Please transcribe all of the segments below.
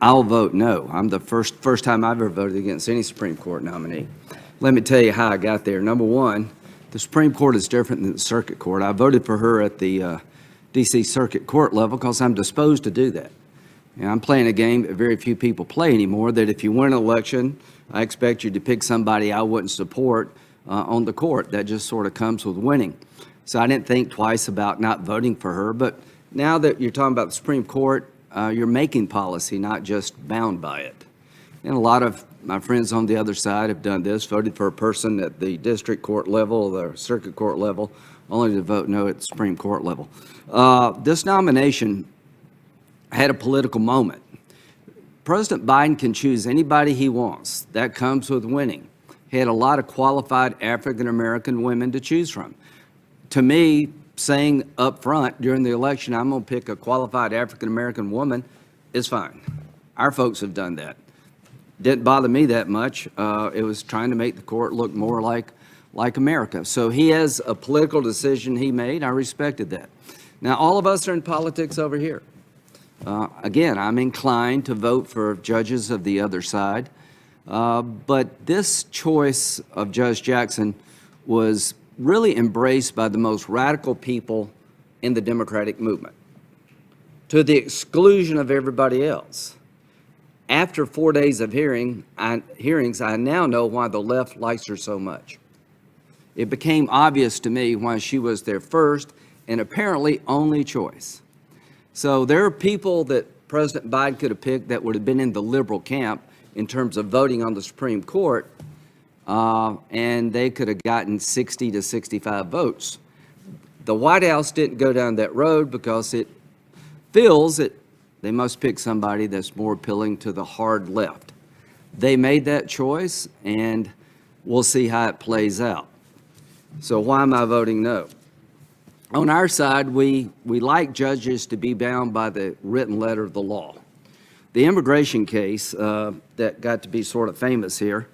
I'll vote no. I'm the first time I've ever voted against any Supreme Court nominee. Let me tell you how I got there. Number one, the Supreme Court is different than the Circuit Court. I voted for her at the D.C. Circuit Court level because I'm disposed to do that. And I'm playing a game that very few people play anymore, that if you win an election, I expect you to pick somebody I wouldn't support on the court. That just sort of comes with winning. So I didn't think twice about not voting for her. But now that you're talking about the Supreme Court, you're making policy, not just bound by it. And a lot of my friends on the other side have done this, voted for a person at the district court level or the circuit court level, only to vote no at the Supreme Court level. This nomination had a political moment. President Biden can choose anybody he wants. That comes with winning. He had a lot of qualified African-American women to choose from. To me, saying up front during the election, I'm going to pick a qualified African-American woman is fine. Our folks have done that. Didn't bother me that much. It was trying to make the court look more like America. So he has a political decision he made. I respected that. Now, all of us are in politics over here. Again, I'm inclined to vote for judges of the other side. But this choice of Judge Jackson was really embraced by the most radical people in the Democratic movement, to the exclusion of everybody else. After 4 days of hearings, I now know why the left likes her so much. It became obvious to me why she was their first and apparently only choice. So there are people that President Biden could have picked that would have been in the liberal camp in terms of voting on the Supreme Court, and they could have gotten 60 to 65 votes. The White House didn't go down that road because it feels that they must pick somebody that's more appealing to the hard left. They made that choice, and we'll see how it plays out. So why am I voting no? On our side, we like judges to be bound by the written letter of the law. The immigration case that got to be sort of famous here,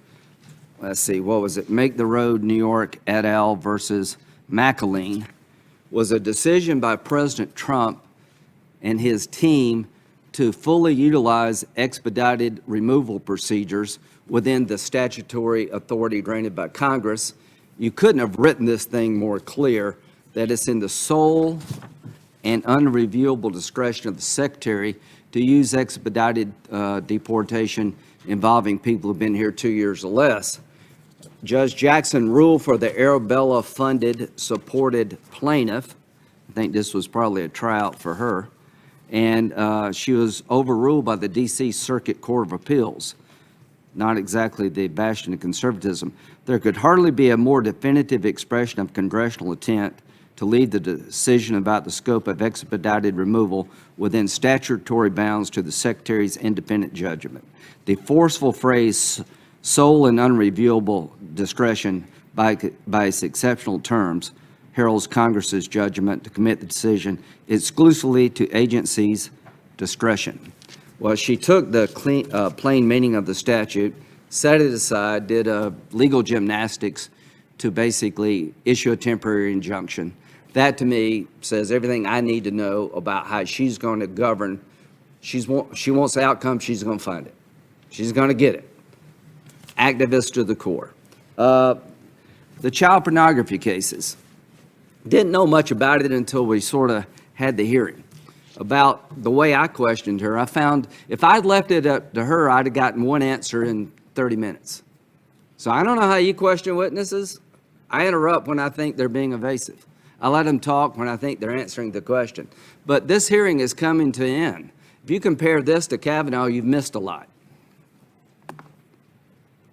let's see, what was it? Make the Road, New York et al. Versus McAleen, was a decision by President Trump and his team to fully utilize expedited removal procedures within the statutory authority granted by Congress. You couldn't have written this thing more clear that it's in the sole and unreviewable discretion of the Secretary to use expedited deportation involving people who've been here 2 years or less. Judge Jackson ruled for the Arabella-funded, supported plaintiff. I think this was probably a tryout for her. And she was overruled by the D.C. Circuit Court of Appeals. Not exactly the bastion of conservatism. There could hardly be a more definitive expression of congressional intent to lead the decision about the scope of expedited removal within statutory bounds to the Secretary's independent judgment. The forceful phrase, sole and unreviewable discretion by its exceptional terms, heralds Congress's judgment to commit the decision exclusively to agencies' discretion. Well, she took the plain meaning of the statute, set it aside, did legal gymnastics to basically issue a temporary injunction. That, to me, says everything I need to know about how she's going to govern. She wants the outcome, she's going to find it. She's going to get it. Activist to the core. The child pornography cases. Didn't know much about it until we sort of had the hearing. About the way I questioned her, I found if I'd left it up to her, I'd have gotten one answer in 30 minutes. So I don't know how you question witnesses. I interrupt when I think they're being evasive. I let them talk when I think they're answering the question. But this hearing is coming to an end. If you compare this to Kavanaugh, you've missed a lot.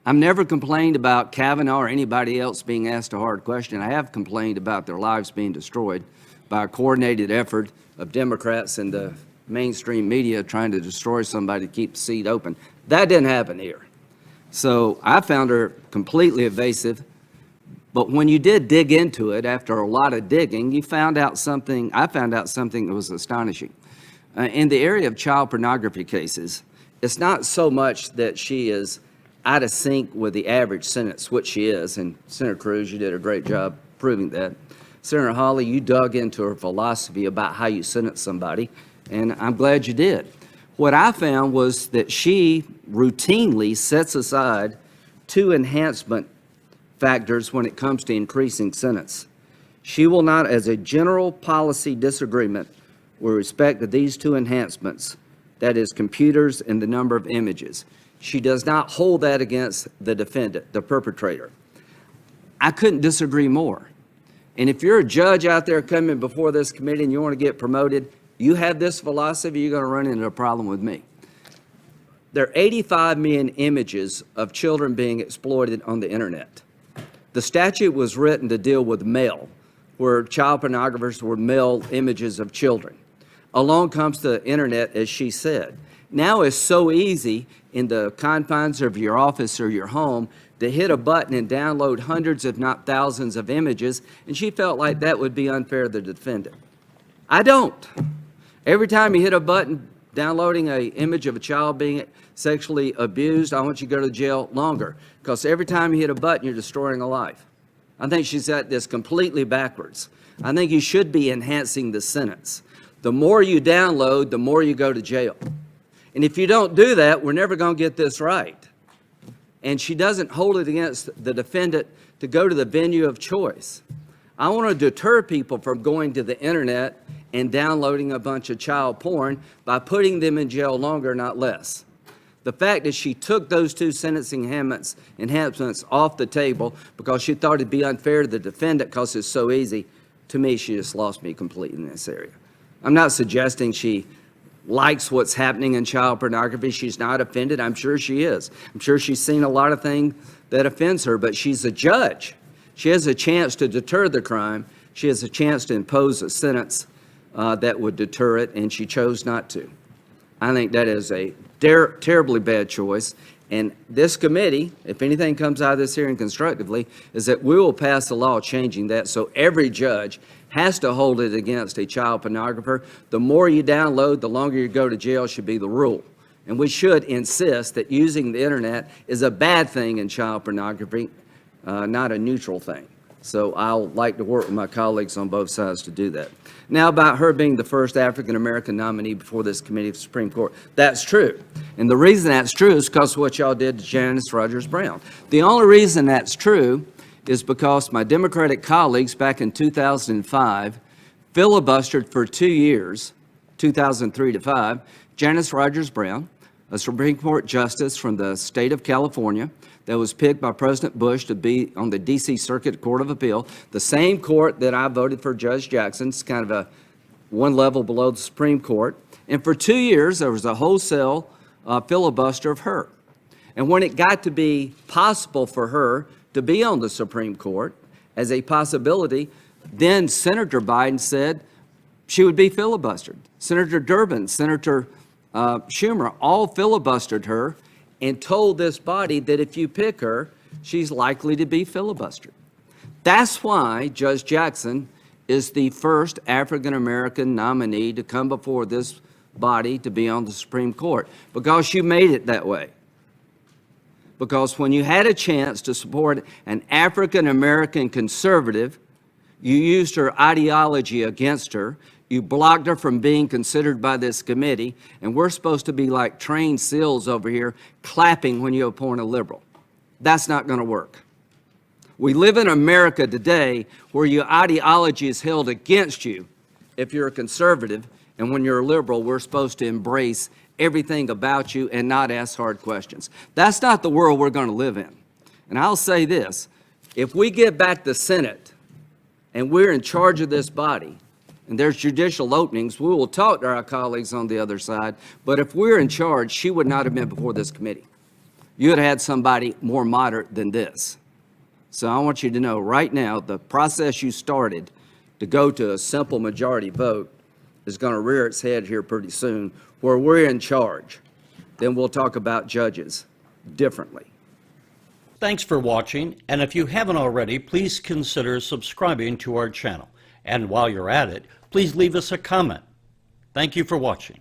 I've never complained about Kavanaugh or anybody else being asked a hard question. I have complained about their lives being destroyed by a coordinated effort of Democrats and the mainstream media trying to destroy somebody to keep the seat open. That didn't happen here. So I found her completely evasive. But when you did dig into it, after a lot of digging, you found out something, I found out something that was astonishing. In the area of child pornography cases, it's not so much that she is out of sync with the average sentence, which she is, and Senator Cruz, you did a great job proving that. Senator Hawley, you dug into her philosophy about how you sentence somebody, and I'm glad you did. What I found was that she routinely sets aside 2 enhancement factors when it comes to increasing sentence. She will not, as a general policy disagreement with respect to these 2 enhancements, that is computers and the number of images. She does not hold that against the defendant, the perpetrator. I couldn't disagree more. And if you're a judge out there coming before this committee and you want to get promoted, you have this philosophy, you're going to run into a problem with me. There are 85 million images of children being exploited on the internet. The statute was written to deal with mail, where child pornographers were mail images of children. Along comes the internet, as she said. Now it's so easy in the confines of your office or your home to hit a button and download hundreds, if not thousands, of images, and she felt like that would be unfair to the defendant. I don't. Every time you hit a button downloading an image of a child being sexually abused, I want you to go to jail longer, because every time you hit a button, you're destroying a life. I think she's got this completely backwards. I think you should be enhancing the sentence. The more you download, the more you go to jail. And if you don't do that, we're never going to get this right. And she doesn't hold it against the defendant to go to the venue of choice. I want to deter people from going to the internet and downloading a bunch of child porn by putting them in jail longer, not less. The fact that she took those 2 sentencing enhancements off the table because she thought it'd be unfair to the defendant because it's so easy, to me, she just lost me completely in this area. I'm not suggesting she likes what's happening in child pornography. She's not offended. I'm sure she is. I'm sure she's seen a lot of things that offends her, but she's a judge. She has a chance to deter the crime. She has a chance to impose a sentence that would deter it, and she chose not to. I think that is a terribly bad choice. And this committee, if anything comes out of this hearing constructively, is that we will pass a law changing that so every judge has to hold it against a child pornographer. The more you download, the longer you go to jail should be the rule. And we should insist that using the internet is a bad thing in child pornography, not a neutral thing. So I'll like to work with my colleagues on both sides to do that. Now, about her being the first African-American nominee before this committee of the Supreme Court, that's true. And the reason that's true is because of what y'all did to Janice Rogers Brown. The only reason that's true is because my Democratic colleagues back in 2005 filibustered for 2 years, 2003 to 5, Janice Rogers Brown, a Supreme Court justice from the state of California that was picked by President Bush to be on the D.C. Circuit Court of Appeal, the same court that I voted for Judge Jackson. It's kind of a one level below the Supreme Court. And for 2 years, there was a wholesale filibuster of her. And when it got to be possible for her to be on the Supreme Court as a possibility, then Senator Biden said she would be filibustered. Senator Durbin, Senator Schumer, all filibustered her and told this body that if you pick her, she's likely to be filibustered. That's why Judge Jackson is the first African-American nominee to come before this body to be on the Supreme Court, because she made it that way. Because when you had a chance to support an African-American conservative, you used her ideology against her. You blocked her from being considered by this committee, and we're supposed to be like trained seals over here clapping when you appoint a liberal. That's not going to work. We live in America today where your ideology is held against you if you're a conservative, and when you're a liberal, we're supposed to embrace everything about you and not ask hard questions. That's not the world we're going to live in. And I'll say this, if we get back the Senate and we're in charge of this body, and there's judicial openings, we will talk to our colleagues on the other side, but if we're in charge, she would not have been before this committee. You would have had somebody more moderate than this. So I want you to know right now, the process you started to go to a simple majority vote is going to rear its head here pretty soon, where we're in charge. Then we'll talk about judges differently. Thanks for watching, and if you haven't already, please consider subscribing to our channel. And while you're at it, please leave us a comment. Thank you for watching.